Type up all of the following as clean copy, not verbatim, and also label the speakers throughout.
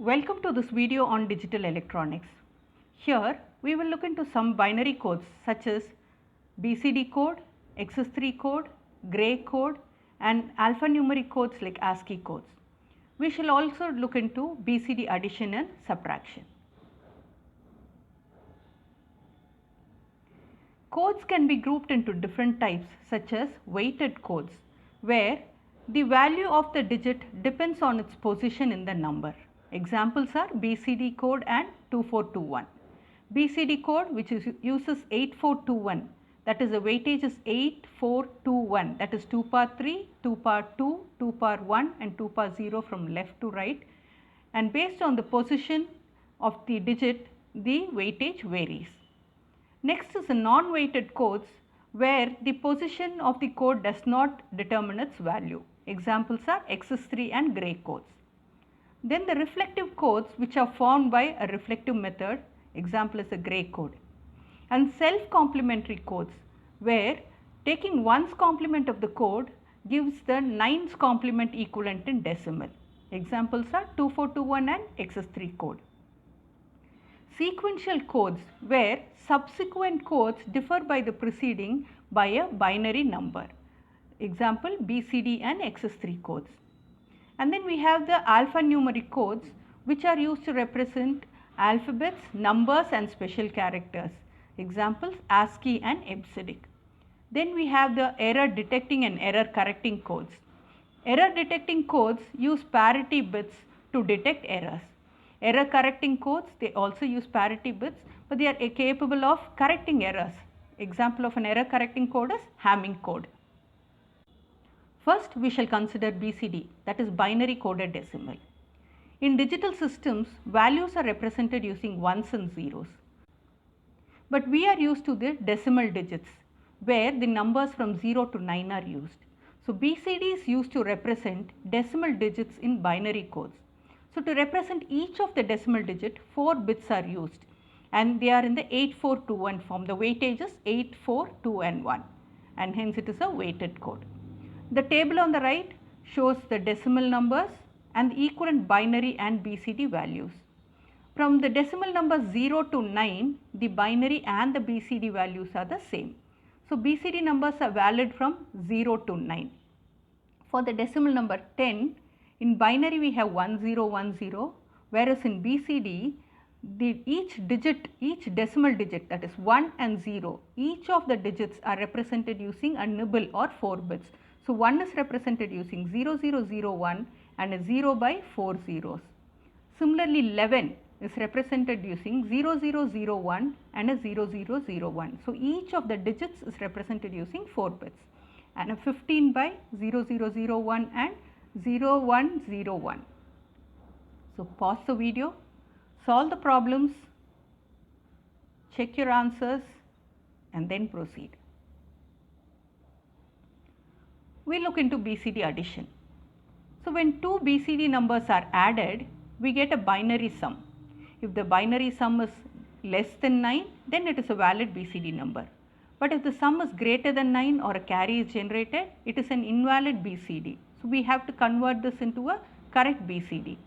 Speaker 1: Welcome to this video on digital electronics. Here we will look into some binary codes such as BCD code, XS3 code, Gray code and alphanumeric codes like ASCII codes. We shall also look into BCD addition and subtraction. Codes can be grouped into different types such as weighted codes, where the value of the digit depends on its position in the number. Examples are BCD code and 2421. BCD code which uses 8421, that is the weightage is 8421, that is 2 power 3, 2 power 2, 2 power 1 and 2 power 0 from left to right, and based on the position of the digit the weightage varies. Next is the non-weighted codes where the position of the code does not determine its value. Examples are XS3 and Gray codes. Then the reflective codes which are formed by a reflective method, example is a Gray code. And self-complementary codes where taking one's complement of the code gives the 9's complement equivalent in decimal. Examples are 2421 and XS3 code. Sequential codes where subsequent codes differ by the preceding by a binary number. Example BCD and XS3 codes. And then we have the alphanumeric codes which are used to represent alphabets, numbers and special characters. Examples ASCII and EBCDIC. Then we have the error detecting and error correcting codes. Error detecting codes use parity bits to detect errors. Error correcting codes, they also use parity bits, but they are capable of correcting errors. Example of an error correcting code is Hamming code. First we shall consider BCD, that is binary coded decimal. In digital systems, values are represented using ones and zeros. But we are used to the decimal digits where the numbers from 0 to 9 are used. So BCD is used to represent decimal digits in binary codes. So to represent each of the decimal digit, 4 bits are used and they are in the 8421 form. The weightage is 8, 4, 2 and 1 and hence it is a weighted code. The table on the right shows the decimal numbers and the equivalent binary and BCD values. From the decimal numbers 0 to 9, the binary and the BCD values are the same. So BCD numbers are valid from 0 to 9. For the decimal number 10, in binary we have 1010, whereas in BCD each decimal digit, that is 1 and 0, each of the digits are represented using a nibble or 4 bits. So 1 is represented using 0001 and a 0 by 4 zeros. Similarly 11 is represented using 0001 and a 0001. So each of the digits is represented using 4 bits, and a 15 by 0001 and 0101. So pause the video, solve the problems, check your answers and then proceed. We look into BCD addition. So when two BCD numbers are added, we get a binary sum. If the binary sum is less than 9, then it is a valid BCD number. But if the sum is greater than 9 or a carry is generated, it is an invalid BCD. So we have to convert this into a correct BCD.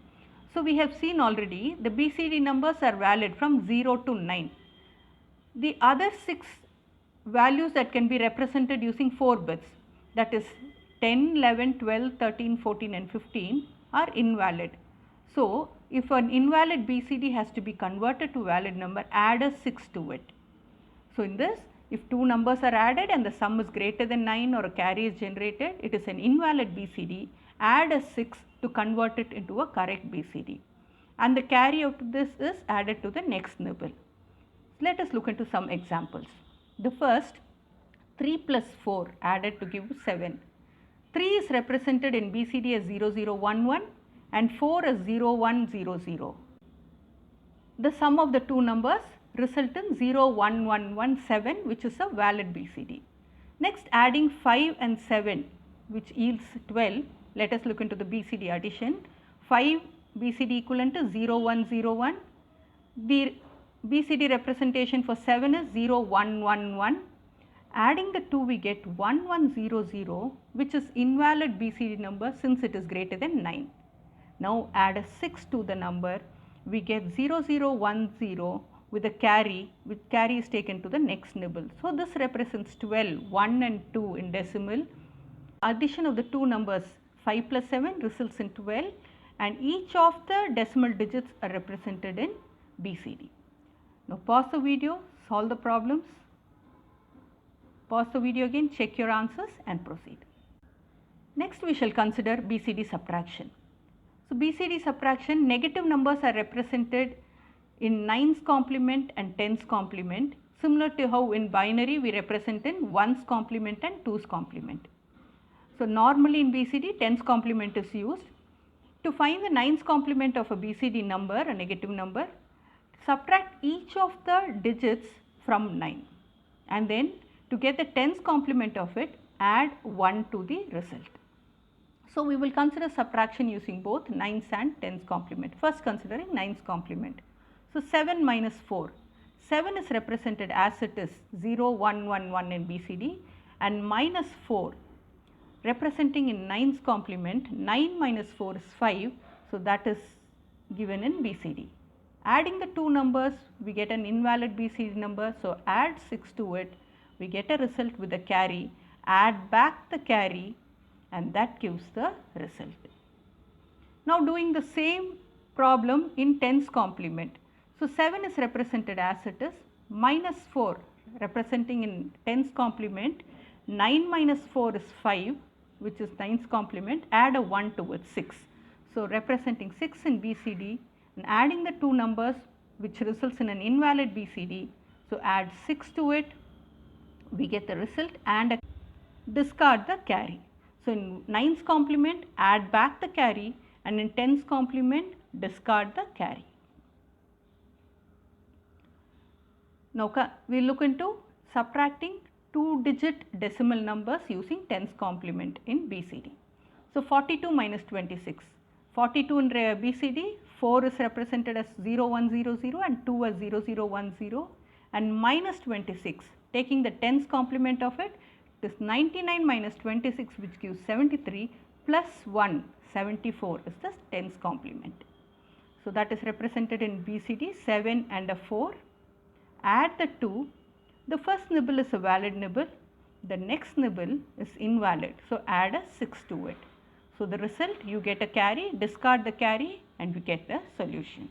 Speaker 1: So we have seen already the BCD numbers are valid from 0 to 9. The other 6 values that can be represented using 4 bits, that is 10, 11, 12, 13, 14 and 15 are invalid. So if an invalid BCD has to be converted to valid number, add a 6 to it. So in this, if two numbers are added and the sum is greater than 9 or a carry is generated, it is an invalid BCD, add a 6 to convert it into a correct BCD. And the carry out of this is added to the next nibble. Let us look into some examples. The first, 3 plus 4 added to give 7. 3 is represented in BCD as 0011 and 4 as 0100. The sum of the two numbers result in 01117, which is a valid BCD. Next, adding 5 and 7 which yields 12. Let us look into the BCD addition. 5 BCD equivalent to 0101. The BCD representation for 7 is 0111. Adding the 2 we get 1100, which is invalid BCD number since it is greater than 9. Now add a 6 to the number, we get 0010 with a carry, which carry is taken to the next nibble. So this represents 12, 1 and 2 in decimal. Addition of the two numbers 5 plus 7 results in 12, and each of the decimal digits are represented in BCD. Now pause the video, solve the problems. Pause the video again, check your answers and proceed. Next we shall consider BCD subtraction. So BCD subtraction, negative numbers are represented in 9's complement and 10's complement, similar to how in binary we represent in 1's complement and 2's complement. So normally in BCD 10's complement is used. To find the 9's complement of a BCD number, a negative number, subtract each of the digits from 9, and then to get the 10's complement of it, add 1 to the result. So we will consider subtraction using both 9's and 10's complement. First considering 9's complement. So 7 minus 4. 7 is represented as it is 0, 1, 1, 1 in BCD, and minus 4 representing in 9's complement. 9 minus 4 is 5, so that is given in BCD. Adding the two numbers, we get an invalid BCD number, so add 6 to it, we get a result with a carry, add back the carry, and that gives the result. Now doing the same problem in 10's complement. So 7 is represented as it is, minus 4 representing in 10's complement, 9 minus 4 is 5, which is 9's complement, add a 1 to it, 6. So representing 6 in BCD, and adding the two numbers which results in an invalid BCD. So add 6 to it, we get the result and discard the carry. So in 9's complement, add back the carry, and in 10's complement, discard the carry. Now we look into subtracting 2-digit decimal numbers using 10's complement in BCD. So 42 minus 26. 42 in BCD, 4 is represented as 0100 and 2 as 0010, and minus 26, taking the 10's complement of it, this 99 minus 26, which gives 73, plus 1, 74 is the 10's complement. So that is represented in BCD, 7 and a 4. Add the 2. The first nibble is a valid nibble, the next nibble is invalid, so add a 6 to it. So the result, you get a carry, discard the carry, and we get a solution.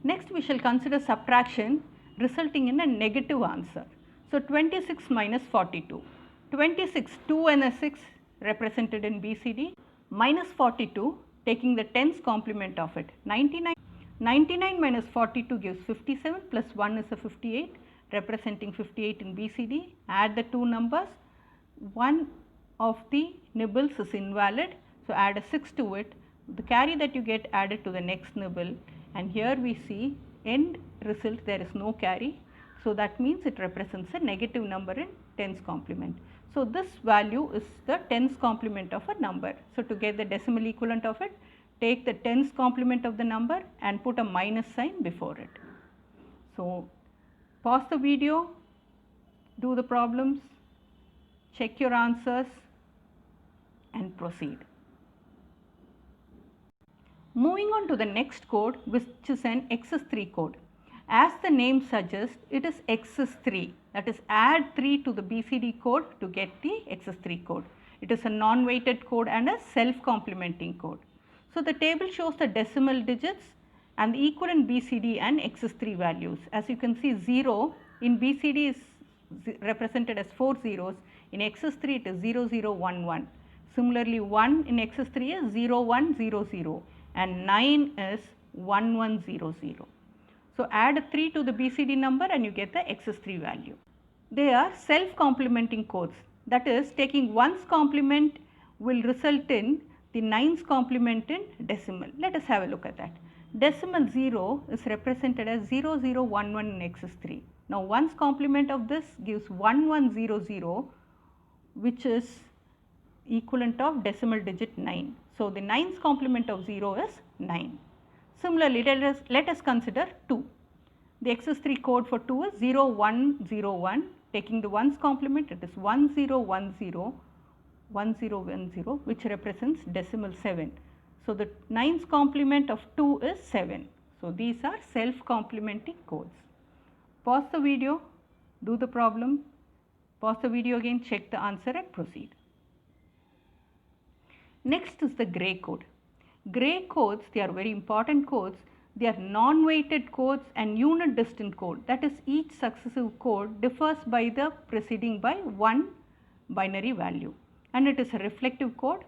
Speaker 1: Next we shall consider subtraction resulting in a negative answer. So 26 minus 42. 26, 2 and a 6 represented in BCD, minus 42 taking the 10's complement of it, 99. 99 minus 42 gives 57, plus 1 is a 58, representing 58 in BCD. Add the two numbers, one of the nibbles is invalid, so add a 6 to it, the carry that you get added to the next nibble, and here we see end result there is no carry, so that means it represents a negative number in 10's complement. So this value is the 10's complement of a number. So to get the decimal equivalent of it, take the 10's complement of the number and put a minus sign before it. So pause the video, do the problems, check your answers and proceed. Moving on to the next code, which is an XS3 code. As the name suggests, it is XS3, that is add 3 to the BCD code to get the XS3 code. It is a non-weighted code and a self-complementing code. So the table shows the decimal digits and the equivalent BCD and XS3 values. As you can see, 0 in BCD is represented as 4 zeros, in XS3 it is 0011. Similarly, 1 in XS3 is 0100 and 9 is 1100. So add 3 to the BCD number and you get the XS3 value. They are self-complementing codes, that is taking 1's complement will result in the 9's complement in decimal. Let us have a look at that. Decimal 0 is represented as 0011 in XS3. Now 1's complement of this gives 1100, which is equivalent of decimal digit 9. So the 9's complement of 0 is 9. Similarly, let us consider 2. The XS3 code for 2 is 0101. Taking the 1's complement, it is 1010, 1010, which represents decimal 7. So, the 9's complement of 2 is 7. So, these are self-complementing codes. Pause the video, do the problem, pause the video again, check the answer and proceed. Next is the gray code. Gray codes, they are very important codes. They are non-weighted codes and unit distant code. That is, each successive code differs by the preceding by one binary value, and it is a reflective code.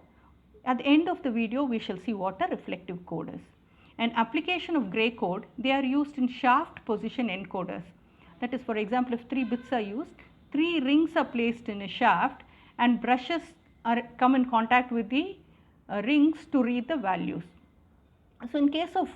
Speaker 1: At the end of the video, we shall see what a reflective code is. An application of gray code, they are used in shaft position encoders. That is, for example, if 3 bits are used, 3 rings are placed in a shaft and brushes come in contact with the rings to read the values. So, in case of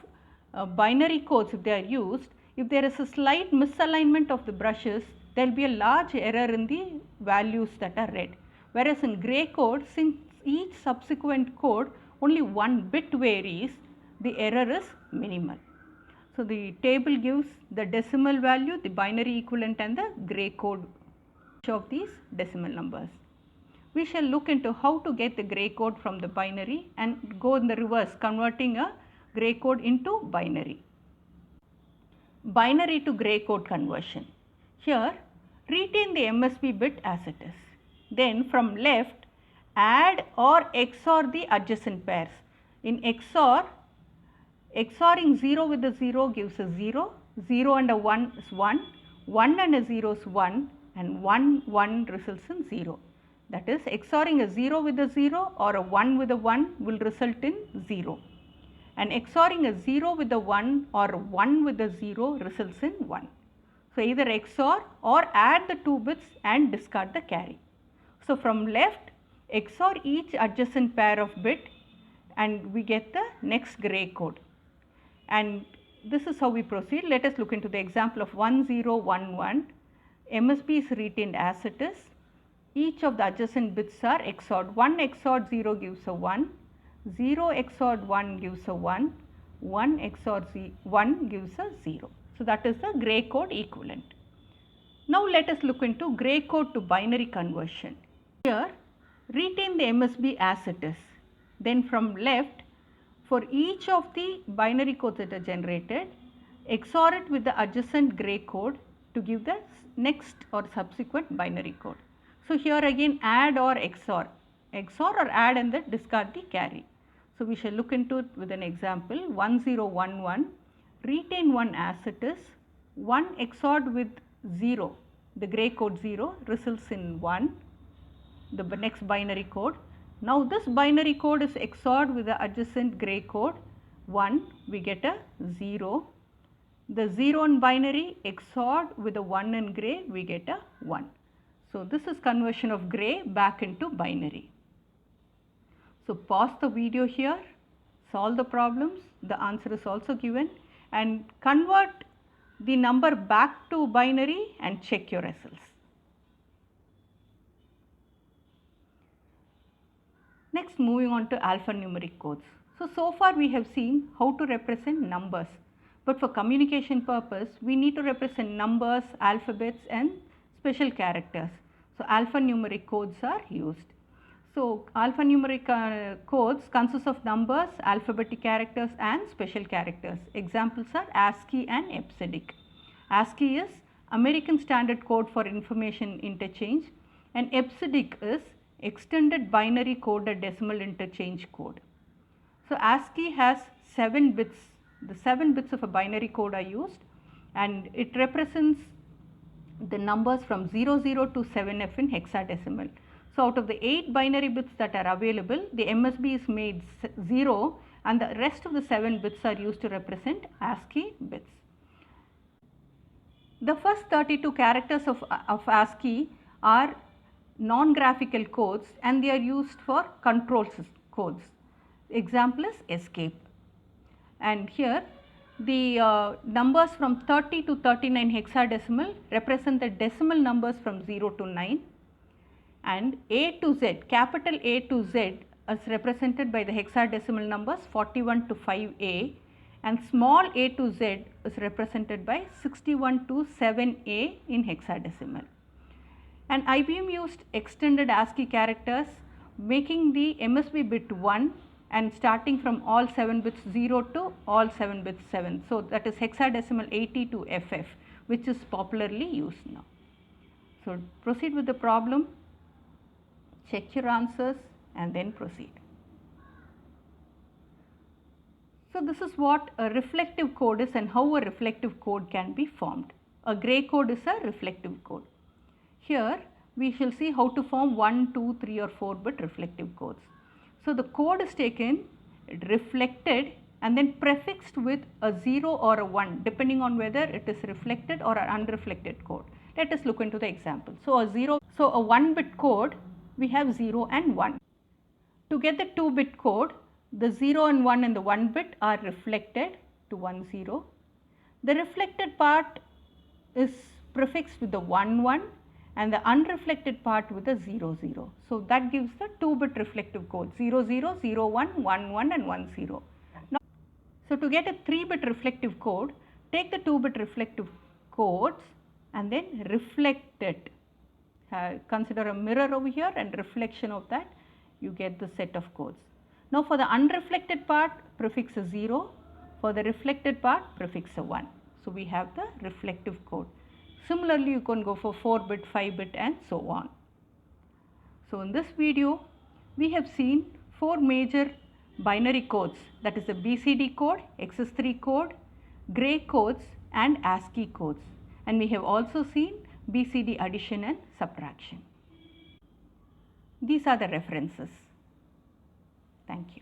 Speaker 1: binary codes, if they are used, if there is a slight misalignment of the brushes, there will be a large error in the values that are read. Whereas in gray code, since each subsequent code only one bit varies, the error is minimal. So, the table gives the decimal value, the binary equivalent and the gray code of these decimal numbers. We shall look into how to get the gray code from the binary and go in the reverse, converting a gray code into binary. Binary to gray code conversion. Here, retain the MSB bit as it is. Then from left, add or XOR the adjacent pairs. In XOR, XORing 0 with a 0 gives a 0, 0 and a 1 is 1, 1 and a 0 is 1, and 1, 1 results in 0. That is, XORing a 0 with a 0 or a 1 with a 1 will result in 0, and XORing a 0 with a 1 or a 1 with a 0 results in 1. So, either XOR or add the 2 bits and discard the carry. So, from left, XOR each adjacent pair of bit and we get the next gray code, and this is how we proceed. Let us look into the example of 1011. MSB is retained as it is. Each of the adjacent bits are XORed. 1 XORed 0 gives a 1, 0 XORed 1 gives a 1, 1 XORed 1 gives a 0. So, that is the gray code equivalent. Now, let us look into gray code to binary conversion. Here, retain the MSB as it is. Then from left, for each of the binary codes that are generated, XOR it with the adjacent gray code to give the next or subsequent binary code. So, here again add or XOR or add and then discard the carry. So, we shall look into it with an example. 1011, retain 1 as it is, 1 XORed with 0, the gray code 0 results in 1, the next binary code. Now, this binary code is XORed with the adjacent gray code 1, we get a 0. The 0 in binary XORed with a 1 in gray, we get a 1. So, this is conversion of gray back into binary. So, pause the video here, solve the problems, the answer is also given, and convert the number back to binary and check your results. Next, moving on to alphanumeric codes. So far we have seen how to represent numbers, but for communication purpose, we need to represent numbers, alphabets and special characters. So, alphanumeric codes are used. So, alphanumeric codes consist of numbers, alphabetic characters and special characters. Examples are ASCII and EBCDIC. ASCII is American Standard Code for Information Interchange, and EBCDIC is Extended Binary Coded Decimal Interchange Code. So, ASCII has 7 bits. The 7 bits of a binary code are used, and it represents the numbers from 00 to 7F in hexadecimal. So, out of the 8 binary bits that are available, the MSB is made 0 and the rest of the 7 bits are used to represent ASCII bits. The first 32 characters of ASCII are non-graphical codes and they are used for control codes. Example is escape. And here the numbers from 30 to 39 hexadecimal represent the decimal numbers from 0 to 9, and A to Z, capital A to Z is represented by the hexadecimal numbers 41 to 5A, and small a to Z is represented by 61 to 7A in hexadecimal. And IBM used extended ASCII characters, making the MSB bit 1 and starting from all 7 bits 0 to all 7 bits 7. So, that is hexadecimal 82FF, which is popularly used now. So, proceed with the problem, check your answers and then proceed. So, this is what a reflective code is and how a reflective code can be formed. A grey code is a reflective code. Here we shall see how to form 1, 2, 3 or 4 bit reflective codes. So, the code is taken, reflected and then prefixed with a 0 or a 1 depending on whether it is reflected or an unreflected code. Let us look into the example. So, a 1 bit code, we have 0 and 1. To get the 2 bit code, the 0 and 1 in the 1 bit are reflected to 1 0. The reflected part is prefixed with the 1 1 and the unreflected part with the 0 0. So, that gives the 2 bit reflective code 0 0, 0 1, 1 1 and 1 0. Now, so to get a 3 bit reflective code, take the 2 bit reflective codes and then reflect it. Consider a mirror over here and reflection of that, you get the set of codes. Now, for the unreflected part, prefix a 0, for the reflected part, prefix a 1. So, we have the reflective code. Similarly, you can go for 4 bit, 5 bit and so on. So, in this video, we have seen 4 major binary codes, that is the BCD code, XS3 code, grey codes and ASCII codes, and we have also seen BCD addition and subtraction. These are the references. Thank you.